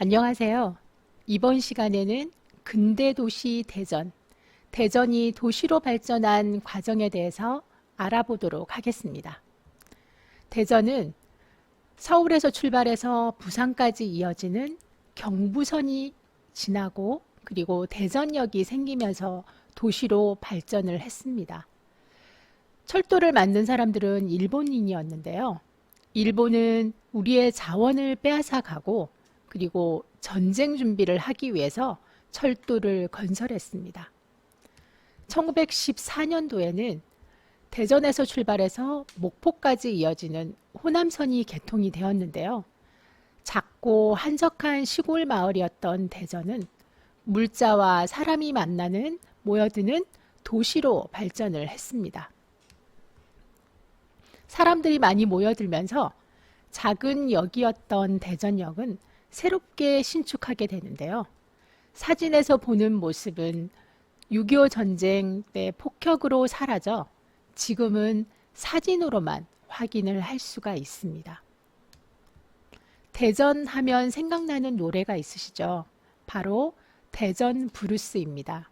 안녕하세요. 이번 시간에는 근대 도시 대전, 대전이 도시로 발전한 과정에 대해서 알아보도록 하겠습니다. 대전은 서울에서 출발해서 부산까지 이어지는 경부선이 지나고 그리고 대전역이 생기면서 도시로 발전을 했습니다. 철도를 만든 사람들은 일본인이었는데요. 일본은 우리의 자원을 빼앗아 가고 그리고 전쟁 준비를 하기 위해서 철도를 건설했습니다. 1914년도에는 대전에서 출발해서 목포까지 이어지는 호남선이 개통이 되었는데요. 작고 한적한 시골 마을이었던 대전은 물자와 사람이 만나는 모여드는 도시로 발전을 했습니다. 사람들이 많이 모여들면서 작은 역이었던 대전역은 새롭게 신축하게 되는데요. 사진에서 보는 모습은 6.25 전쟁 때 폭격으로 사라져 지금은 사진으로만 확인을 할 수가 있습니다. 대전 하면 생각나는 노래가 있으시죠? 바로 대전 브루스입니다.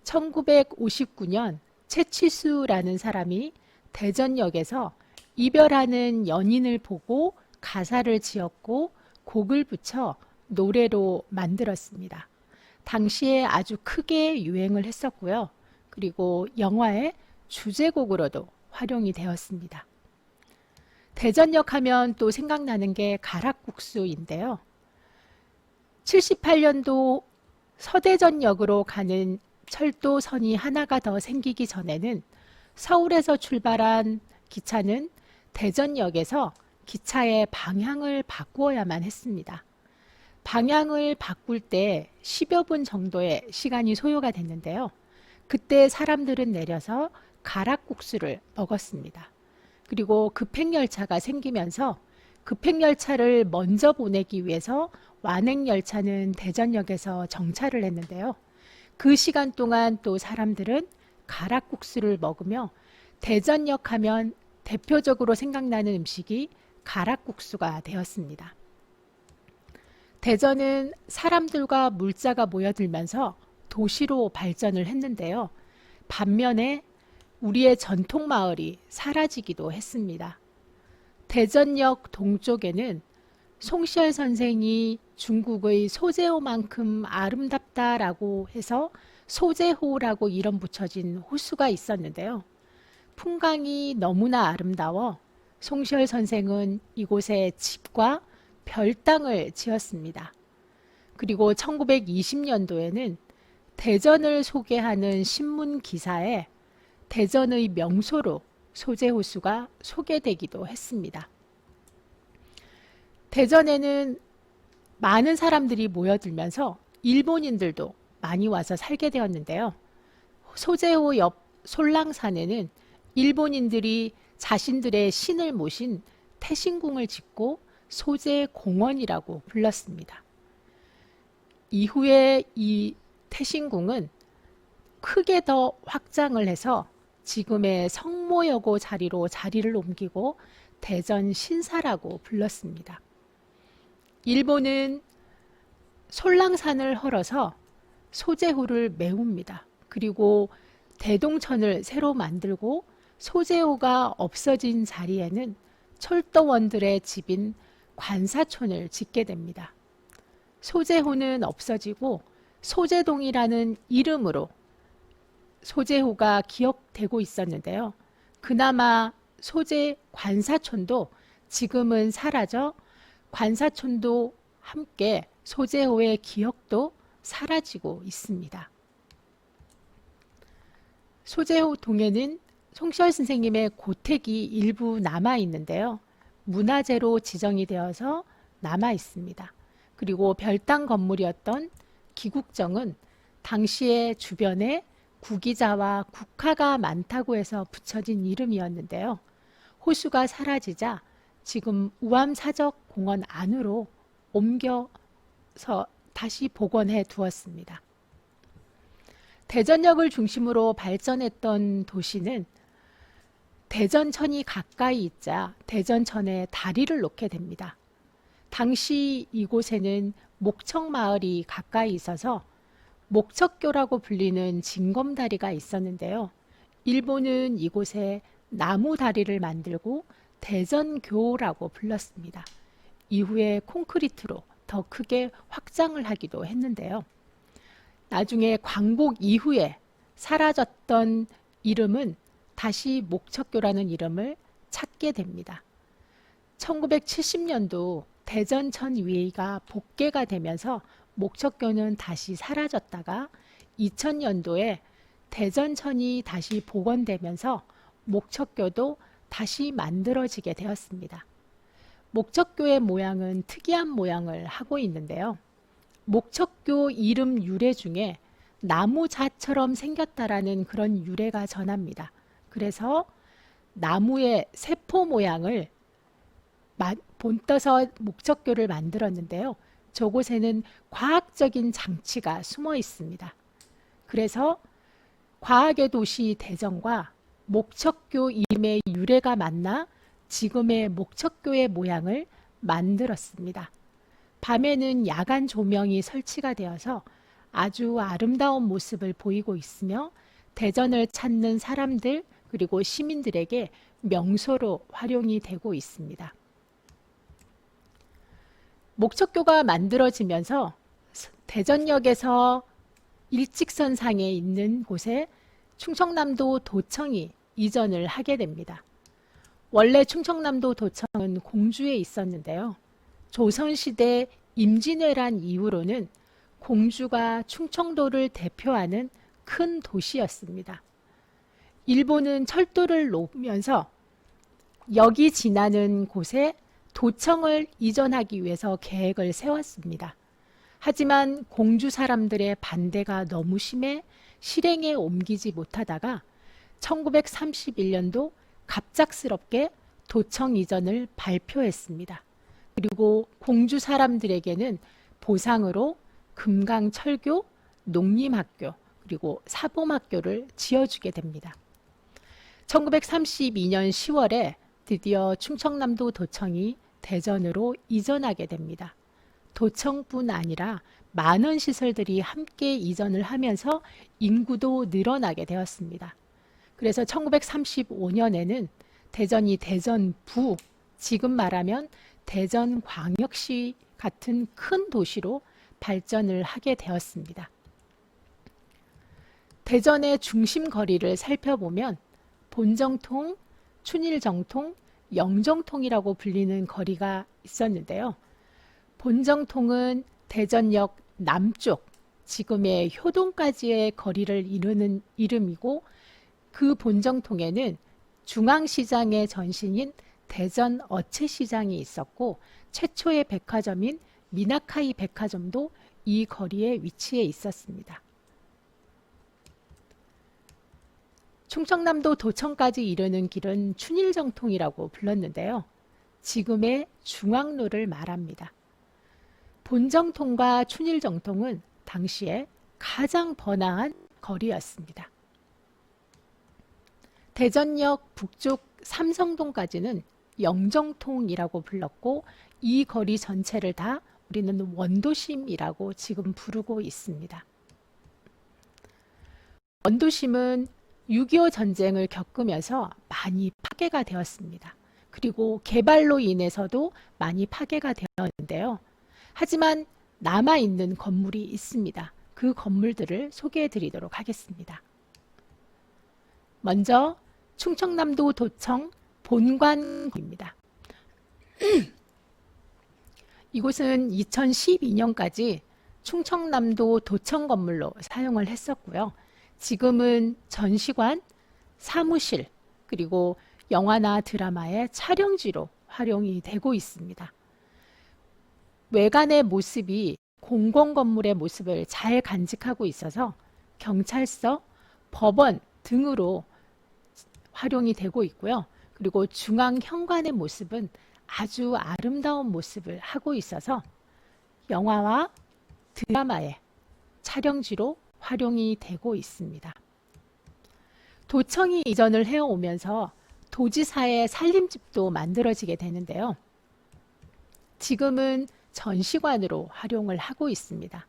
1959년 최치수라는 사람이 대전역에서 이별하는 연인을 보고 가사를 지었고 곡을 붙여 노래로 만들었습니다. 당시에 아주 크게 유행을 했었고요. 그리고 영화의 주제곡으로도 활용이 되었습니다. 대전역 하면 또 생각나는 게 가락국수인데요. 78년도 서대전역으로 가는 철도선이 하나가 더 생기기 전에는 서울에서 출발한 기차는 대전역에서 기차의 방향을 바꾸어야만 했습니다. 방향을 바꿀 때 10여 분 정도의 시간이 소요가 됐는데요. 그때 사람들은 내려서 가락국수를 먹었습니다. 그리고 급행열차가 생기면서 급행열차를 먼저 보내기 위해서 완행열차는 대전역에서 정차를 했는데요. 그 시간 동안 또 사람들은 가락국수를 먹으며 대전역 하면 대표적으로 생각나는 음식이 가락국수가 되었습니다. 대전은 사람들과 물자가 모여들면서 도시로 발전을 했는데요. 반면에 우리의 전통 마을이 사라지기도 했습니다. 대전역 동쪽에는 송시열 선생이 중국의 소재호만큼 아름답다라고 해서 소재호라고 이름 붙여진 호수가 있었는데요. 풍광이 너무나 아름다워 송시열 선생은 이곳에 집과 별당을 지었습니다. 그리고 1920년도에는 대전을 소개하는 신문 기사에 대전의 명소로 소재호수가 소개되기도 했습니다. 대전에는 많은 사람들이 모여들면서 일본인들도 많이 와서 살게 되었는데요. 소재호 옆 솔랑산에는 일본인들이 자신들의 신을 모신 태신궁을 짓고 소재공원이라고 불렀습니다. 이후에 이 태신궁은 크게 더 확장을 해서 지금의 성모여고 자리로 자리를 옮기고 대전 신사라고 불렀습니다. 일본은 솔랑산을 헐어서 소재호를 메웁니다. 그리고 대동천을 새로 만들고 소재호가 없어진 자리에는 철도원들의 집인 관사촌을 짓게 됩니다. 소재호는 없어지고 소재동이라는 이름으로 소재호가 기억되고 있었는데요. 그나마 소재 관사촌도 지금은 사라져 관사촌도 함께 소재호의 기억도 사라지고 있습니다. 소재호 동에는 송시열 선생님의 고택이 일부 남아 있는데요. 문화재로 지정이 되어서 남아 있습니다. 그리고 별당 건물이었던 기국정은 당시에 주변에 구기자와 국화가 많다고 해서 붙여진 이름이었는데요. 호수가 사라지자 지금 우암사적공원 안으로 옮겨서 다시 복원해 두었습니다. 대전역을 중심으로 발전했던 도시는 대전천이 가까이 있자 대전천에 다리를 놓게 됩니다. 당시 이곳에는 목척 마을이 가까이 있어서 목척교라고 불리는 징검다리가 있었는데요. 일본은 이곳에 나무 다리를 만들고 대전교라고 불렀습니다. 이후에 콘크리트로 더 크게 확장을 하기도 했는데요. 나중에 광복 이후에 사라졌던 이름은 다시 목척교라는 이름을 찾게 됩니다. 1970년도 대전천위가 복개가 되면서 목척교는 다시 사라졌다가 2000년도에 대전천이 다시 복원되면서 목척교도 다시 만들어지게 되었습니다. 목척교의 모양은 특이한 모양을 하고 있는데요. 목척교 이름 유래 중에 나무자처럼 생겼다라는 그런 유래가 전합니다. 그래서 나무의 세포 모양을 본떠서 목척교를 만들었는데요. 저곳에는 과학적인 장치가 숨어 있습니다. 그래서 과학의 도시 대전과 목척교 이름의 유래가 만나 지금의 목척교의 모양을 만들었습니다. 밤에는 야간 조명이 설치가 되어서 아주 아름다운 모습을 보이고 있으며 대전을 찾는 사람들 그리고 시민들에게 명소로 활용이 되고 있습니다. 목척교가 만들어지면서 대전역에서 일직선상에 있는 곳에 충청남도 도청이 이전을 하게 됩니다. 원래 충청남도 도청은 공주에 있었는데요. 조선시대 임진왜란 이후로는 공주가 충청도를 대표하는 큰 도시였습니다. 일본은 철도를 놓으면서 역이 지나는 곳에 도청을 이전하기 위해서 계획을 세웠습니다. 하지만 공주 사람들의 반대가 너무 심해 실행에 옮기지 못하다가 1931년도 갑작스럽게 도청 이전을 발표했습니다. 그리고 공주 사람들에게는 보상으로 금강철교, 농림학교, 그리고 사범학교를 지어주게 됩니다. 1932년 10월에 드디어 충청남도 도청이 대전으로 이전하게 됩니다. 도청뿐 아니라 많은 시설들이 함께 이전을 하면서 인구도 늘어나게 되었습니다. 그래서 1935년에는 대전이 대전부, 지금 말하면 대전광역시 같은 큰 도시로 발전을 하게 되었습니다. 대전의 중심 거리를 살펴보면 본정통, 춘일정통, 영정통이라고 불리는 거리가 있었는데요. 본정통은 대전역 남쪽, 지금의 효동까지의 거리를 이루는 이름이고 그 본정통에는 중앙시장의 전신인 대전 어채시장이 있었고 최초의 백화점인 미나카이 백화점도 이 거리에 위치해 있었습니다. 충청남도 도청까지 이르는 길은 춘일정통이라고 불렀는데요. 지금의 중앙로를 말합니다. 본정통과 춘일정통은 당시에 가장 번화한 거리였습니다. 대전역 북쪽 삼성동까지는 영정통이라고 불렀고 이 거리 전체를 다 우리는 원도심이라고 지금 부르고 있습니다. 원도심은 6.25 전쟁을 겪으면서 많이 파괴가 되었습니다. 그리고 개발로 인해서도 많이 파괴가 되었는데요. 하지만 남아있는 건물이 있습니다. 그 건물들을 소개해 드리도록 하겠습니다. 먼저 충청남도 도청 본관입니다. 이곳은 2012년까지 충청남도 도청 건물로 사용을 했었고요. 지금은 전시관, 사무실, 그리고 영화나 드라마의 촬영지로 활용이 되고 있습니다. 외관의 모습이 공공건물의 모습을 잘 간직하고 있어서 경찰서, 법원 등으로 활용이 되고 있고요. 그리고 중앙현관의 모습은 아주 아름다운 모습을 하고 있어서 영화와 드라마의 촬영지로 활용이 되고 있습니다. 도청이 이전을 해오면서 도지사의 살림집도 만들어지게 되는데요. 지금은 전시관으로 활용을 하고 있습니다.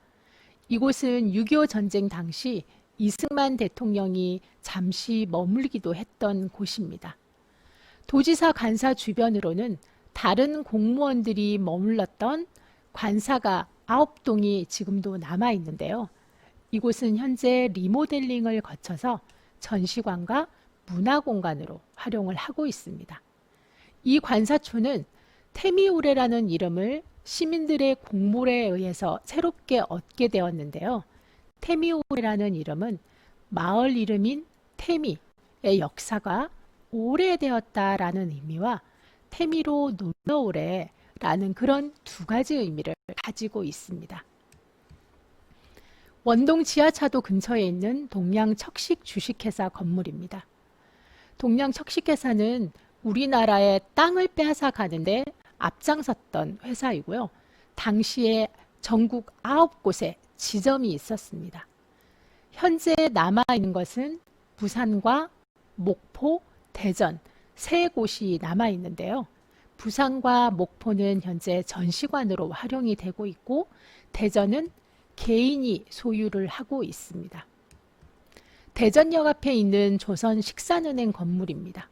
이곳은 6.25 전쟁 당시 이승만 대통령이 잠시 머물기도 했던 곳입니다. 도지사 관사 주변으로는 다른 공무원들이 머물렀던 관사가 9동이 지금도 남아 있는데요. 이곳은 현재 리모델링을 거쳐서 전시관과 문화공간으로 활용을 하고 있습니다. 이 관사초는 태미우레라는 이름을 시민들의 공모에 의해서 새롭게 얻게 되었는데요. 태미우레라는 이름은 마을 이름인 태미의 역사가 오래되었다라는 의미와 태미로 놀러오래라는 그런 두 가지 의미를 가지고 있습니다. 원동 지하차도 근처에 있는 동양척식 주식회사 건물입니다. 동양척식회사는 우리나라의 땅을 빼앗아 가는데 앞장섰던 회사이고요. 당시에 전국 9곳에 지점이 있었습니다. 현재 남아있는 것은 부산과 목포, 대전 세 곳이 남아있는데요. 부산과 목포는 현재 전시관으로 활용이 되고 있고 대전은 개인이 소유를 하고 있습니다. 대전역 앞에 있는 조선 식산은행 건물입니다.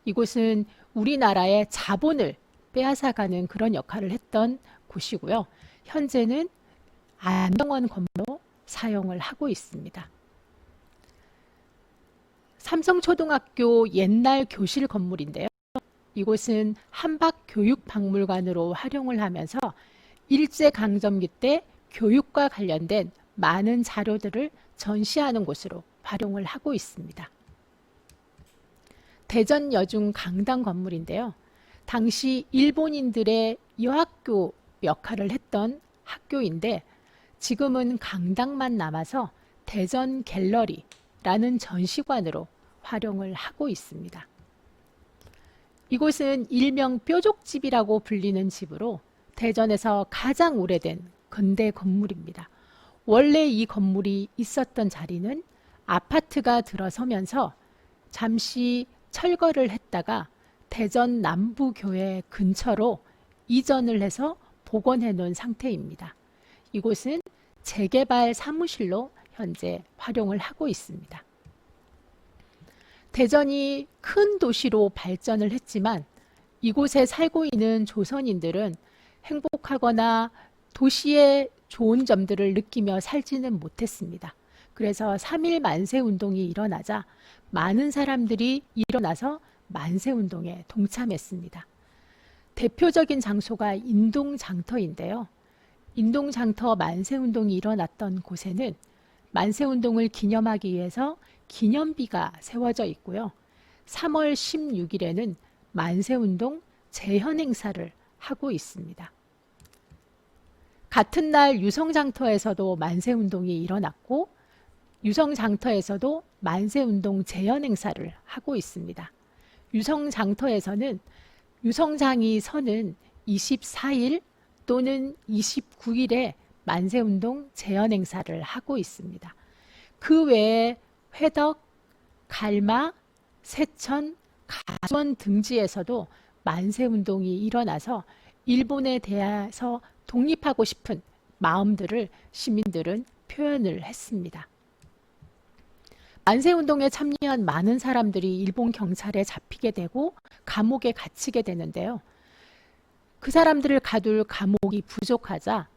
이곳은 우리나라의 자본을 빼앗아가는 그런 역할을 했던 곳이고요. 현재는 안병원 건물로 사용을 하고 있습니다. 삼성초등학교 옛날 교실 건물인데요. 이곳은 한박교육박물관으로 활용을 하면서 일제강점기 때 교육과 관련된 많은 자료들을 전시하는 곳으로 활용을 하고 있습니다. 대전여중 강당 건물인데요. 당시 일본인들의 여학교 역할을 했던 학교인데 지금은 강당만 남아서 대전 갤러리라는 전시관으로 활용을 하고 있습니다. 이곳은 일명 뾰족집이라고 불리는 집으로 대전에서 가장 오래된 근대 건물입니다. 원래 이 건물이 있었던 자리는 아파트가 들어서면서 잠시 철거를 했다가 대전 남부교회 근처로 이전을 해서 복원해 놓은 상태입니다. 이곳은 재개발 사무실로 현재 활용을 하고 있습니다. 대전이 큰 도시로 발전을 했지만 이곳에 살고 있는 조선인들은 행복하거나 도시의 좋은 점들을 느끼며 살지는 못했습니다. 그래서 3.1 만세운동이 일어나자 많은 사람들이 일어나서 만세운동에 동참했습니다. 대표적인 장소가 인동장터인데요. 인동장터 만세운동이 일어났던 곳에는 만세운동을 기념하기 위해서 기념비가 세워져 있고요. 3월 16일에는 만세운동 재현행사를 하고 있습니다. 같은 날 유성장터에서도 만세운동이 일어났고 유성장터에서도 만세운동 재현행사를 하고 있습니다. 유성장터에서는 유성장이 서는 24일 또는 29일에 만세운동 재현행사를 하고 있습니다. 그 외에 회덕, 갈마, 세천, 가수원 등지에서도 만세운동이 일어나서 일본에 대해서 독립하고 싶은 마음들을 시민들은 표현을 했습니다. 만세운동에 참여한 많은 사람들이 일본 경찰에 잡히게 되고 감옥에 갇히게 되는데요. 그 사람들을 가둘 감옥이 부족하자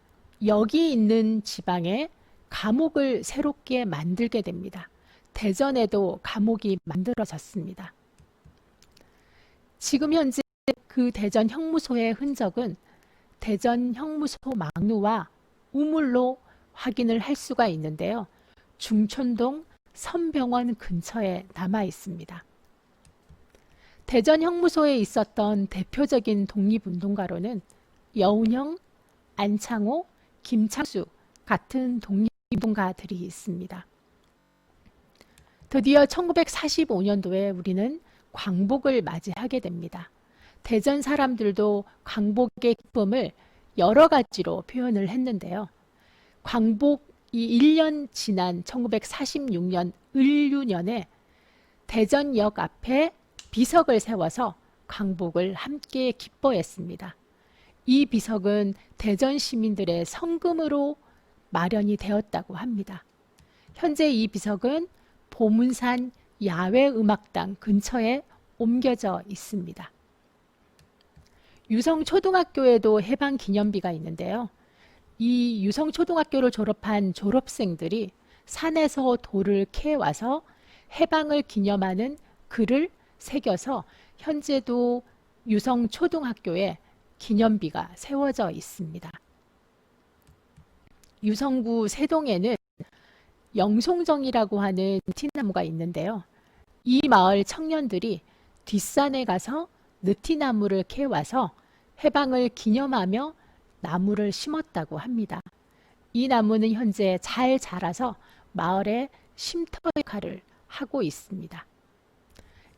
여기 있는 지방에 감옥을 새롭게 만들게 됩니다. 대전에도 감옥이 만들어졌습니다. 지금 현재 그 대전 형무소의 흔적은 대전 형무소 망루와 우물로 확인을 할 수가 있는데요. 중촌동 선병원 근처에 남아 있습니다. 대전 형무소에 있었던 대표적인 독립운동가로는 여운형, 안창호, 김창수 같은 독립운동가들이 있습니다. 드디어 1945년도에 우리는 광복을 맞이하게 됩니다. 대전 사람들도 광복의 기쁨을 여러 가지로 표현을 했는데요. 광복이 1년 지난 1946년 을유년에 대전역 앞에 비석을 세워서 광복을 함께 기뻐했습니다. 이 비석은 대전 시민들의 성금으로 마련이 되었다고 합니다. 현재 이 비석은 보문산 야외음악당 근처에 옮겨져 있습니다. 유성초등학교에도 해방기념비가 있는데요. 이 유성초등학교를 졸업한 졸업생들이 산에서 돌을 캐와서 해방을 기념하는 글을 새겨서 현재도 유성초등학교에 기념비가 세워져 있습니다. 유성구 세동에는 영송정이라고 하는 느티나무가 있는데요. 이 마을 청년들이 뒷산에 가서 느티나무를 캐와서 해방을 기념하며 나무를 심었다고 합니다. 이 나무는 현재 잘 자라서 마을의 쉼터 역할을 하고 있습니다.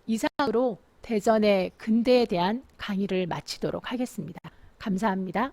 이상으로 대전의 근대에 대한 강의를 마치도록 하겠습니다. 감사합니다.